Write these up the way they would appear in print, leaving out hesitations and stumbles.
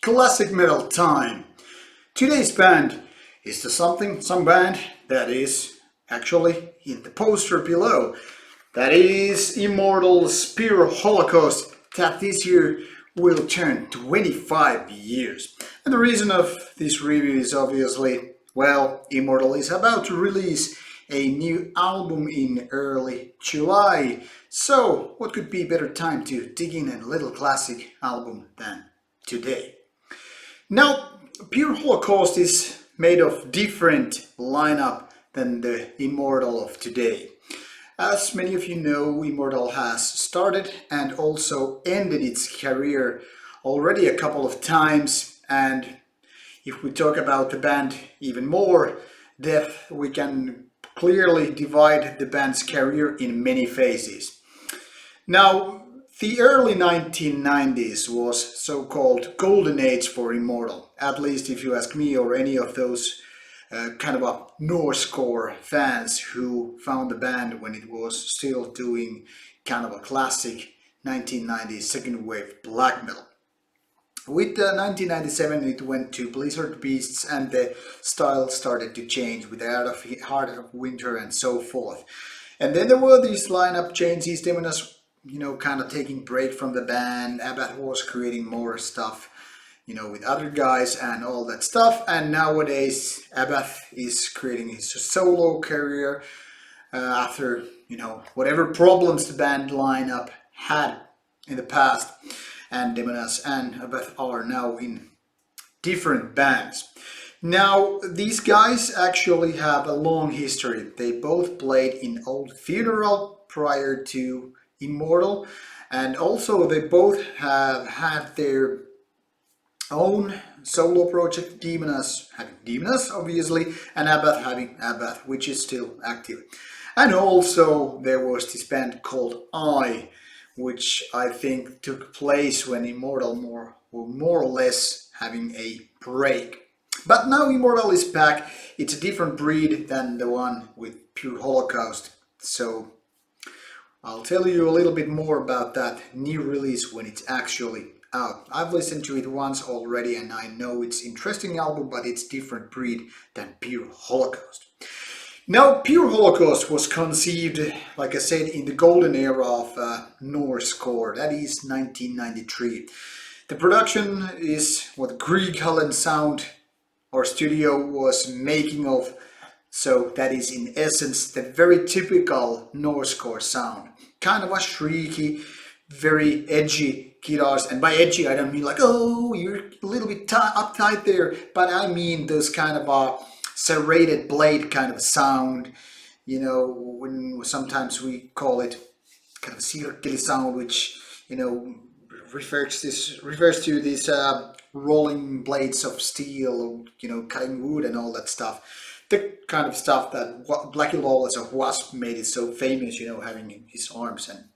classic metal time. Today's band is some band that is actually in the poster below. That is Immortal's Pure Holocaust that this year will turn 25 years. And the reason of this review is obviously, well, Immortal is about to release a new album in early July. So what could be a better time to dig in a little classic album than today? Now, Pure Holocaust is made of different lineup than the Immortal of today. As many of you know, Immortal has started and also ended its career already a couple of times, and if we talk about the band even more depth, we can clearly divide the band's career in many phases. Now, the early 1990s was so-called golden age for Immortal, at least if you ask me or any of those kind of a Norsecore fans who found the band when it was still doing kind of a classic 1990s second wave black metal. With 1997 it went to Blizzard Beasts and the style started to change with Heart of Winter and so forth. And then there were these lineup changes, Demonas, kind of taking break from the band, Abbath was creating more stuff, with other guys and all that stuff. And nowadays Abbath is creating his solo career after, whatever problems the band lineup had in the past. And Demonas and Abbath are now in different bands. Now, these guys actually have a long history. They both played in Old Funeral prior to Immortal, and also they both have had their own solo project, Demonas having Demonas obviously, and Abbath having Abbath, which is still active. And also there was this band called I, which I think took place when Immortal were more or less having a break. But now Immortal is back. It's a different breed than the one with Pure Holocaust. So I'll tell you a little bit more about that new release when it's actually out. I've listened to it once already and I know it's an interesting album, but it's different breed than Pure Holocaust. Now, Pure Holocaust was conceived, like I said, in the golden era of Norsecore, that is 1993. The production is what Grieg Holland Sound or studio was making of, so that is in essence the very typical Norsecore sound. Kind of a shrieky, very edgy guitars, and by edgy I don't mean like, oh, you're a little bit uptight there, but I mean those kind of serrated blade kind of sound, when sometimes we call it kind of cirkeli sound, which refers to these rolling blades of steel, cutting wood and all that stuff. The kind of stuff that Blackie Lawless of Wasp made it so famous, having his arms and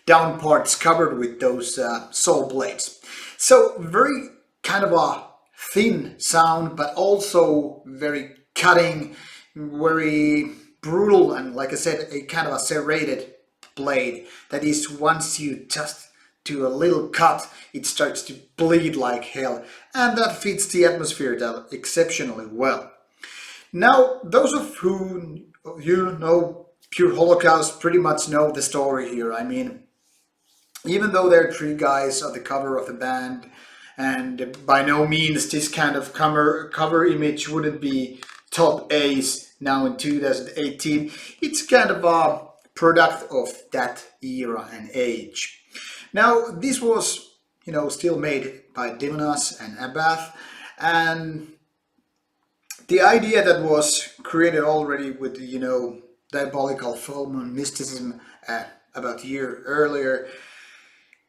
down parts covered with those saw blades. So very kind of a thin sound, but also very cutting, very brutal, and like I said, a kind of a serrated blade. That is, once you just do a little cut, it starts to bleed like hell, and that fits the atmosphere exceptionally well. Now, those of who know Pure Holocaust pretty much know the story here. I mean, even though there are three guys on the cover of the band, and by no means this kind of cover image wouldn't be top ace now in 2018. It's kind of a product of that era and age. Now, this was, still made by Demonas and Abbath, and the idea that was created already with the, diabolical full moon mysticism about a year earlier,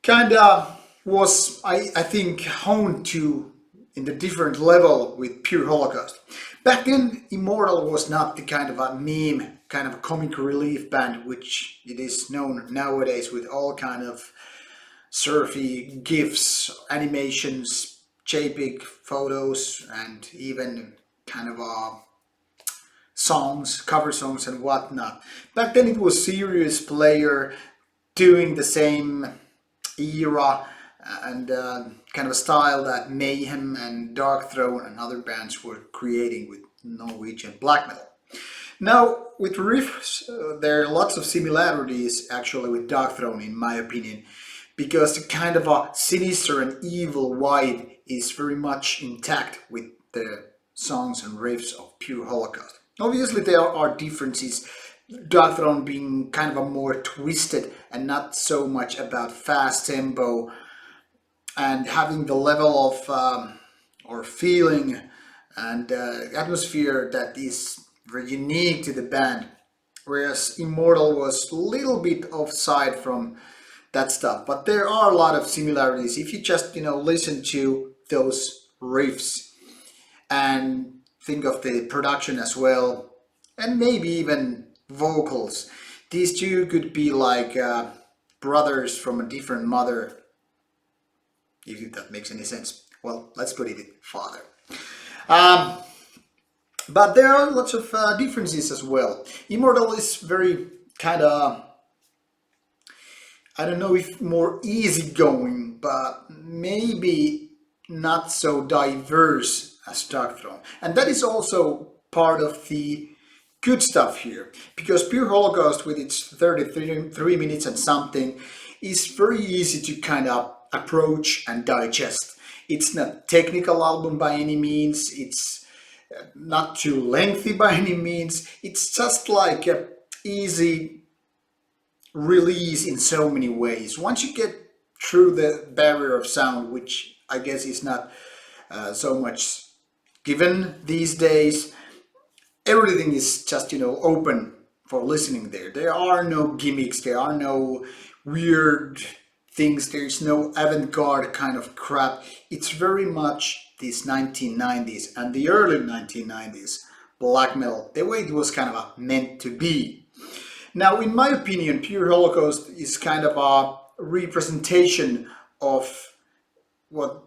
kinda was, I think, honed to in the different level with Pure Holocaust. Back then, Immortal was not the kind of a meme, kind of a comic relief band, which it is known nowadays with all kind of surfy GIFs, animations, JPEG photos, and even kind of songs, cover songs and whatnot. Back then it was serious player doing the same era and kind of a style that Mayhem and Dark Throne and other bands were creating with Norwegian black metal. Now, with riffs, there are lots of similarities actually with Dark Throne, in my opinion, because the kind of a sinister and evil vibe is very much intact with the songs and riffs of Pure Holocaust. Obviously, there are differences, Dark Throne being kind of a more twisted and not so much about fast tempo and having the level of or feeling and atmosphere that is very unique to the band, whereas Immortal was a little bit offside from that stuff. But there are a lot of similarities if you just listen to those riffs and think of the production as well, and maybe even vocals. These two could be like brothers from a different mother, if that makes any sense. Well, let's put it father. But there are lots of differences as well. Immortal is very kind of, I don't know if more easygoing, but maybe not so diverse as Dark Throne. And that is also part of the good stuff here, because Pure Holocaust, with its 33 minutes and something, is very easy to kind of approach and digest. It's not a technical album by any means, it's not too lengthy by any means, it's just like a easy release in so many ways. Once you get through the barrier of sound, which I guess is not so much given these days, everything is just open for listening there. There are no gimmicks, there are no weird things, there's no avant-garde kind of crap. It's very much this 1990s and the early 1990s black metal, the way it was kind of meant to be. Now, in my opinion, Pure Holocaust is kind of a representation of what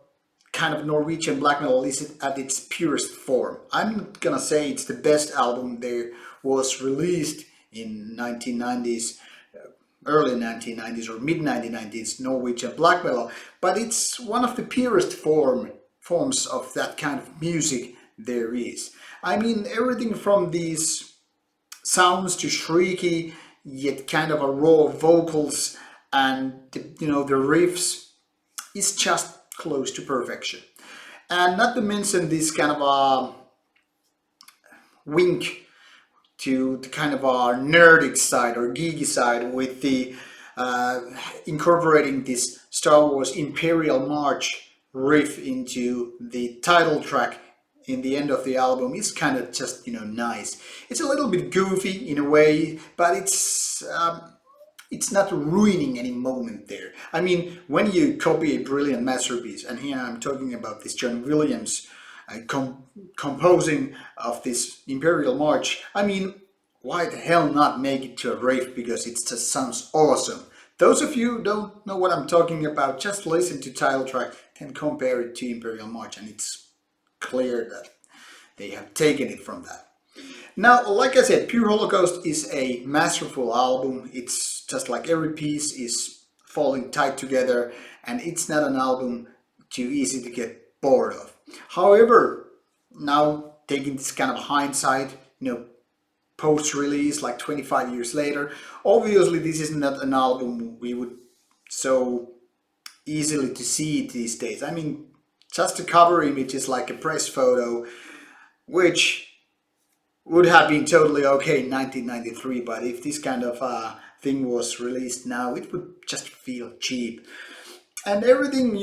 kind of Norwegian black metal is at its purest form. I'm not gonna say it's the best album there was released in 1990s, early 1990s or mid 1990s Norwegian black metal, but it's one of the purest forms of that kind of music there is. I mean, everything from these sounds to shrieky yet kind of a raw vocals and the riffs is just close to perfection. And not to mention this kind of a wink to the kind of a nerdic side or geeky side with the incorporating this Star Wars Imperial March riff into the title track in the end of the album is kind of just nice. It's a little bit goofy in a way, but it's not ruining any moment there. I mean, when you copy a brilliant masterpiece, and here I'm talking about this John Williams composing of this Imperial March, I mean, why the hell not make it to a riff, because it just sounds awesome. Those of you who don't know what I'm talking about, just listen to title track and compare it to Imperial March, and it's clear that they have taken it from that. Now, like I said, Pure Holocaust is a masterful album. It's just like every piece is falling tight together, and it's not an album too easy to get bored of. However, now taking this kind of hindsight, post-release, like 25 years later, obviously this is not an album we would so easily to see it these days. I mean, just the cover image is like a press photo, which would have been totally okay in 1993, but if this kind of thing was released now, it would just feel cheap. And everything,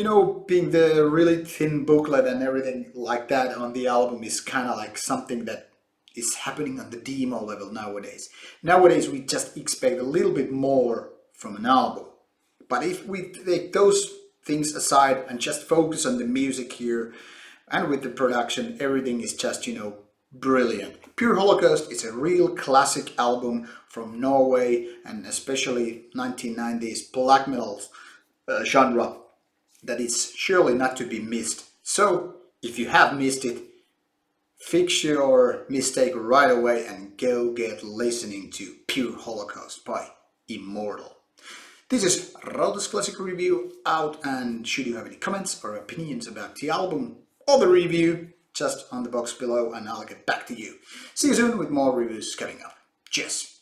being the really thin booklet and everything like that on the album is kind of like something that is happening on the demo level nowadays. Nowadays we just expect a little bit more from an album. But if we take those things aside and just focus on the music here and with the production, everything is just, brilliant. Pure Holocaust is a real classic album from Norway, and especially 1990s black metal genre that is surely not to be missed. So if you have missed it, fix your mistake right away and go get listening to Pure Holocaust by Immortal. This is Rauta's Classic Review out, and should you have any comments or opinions about the album or the review, just on the box below and I'll get back to you. See you soon with more reviews coming up. Cheers!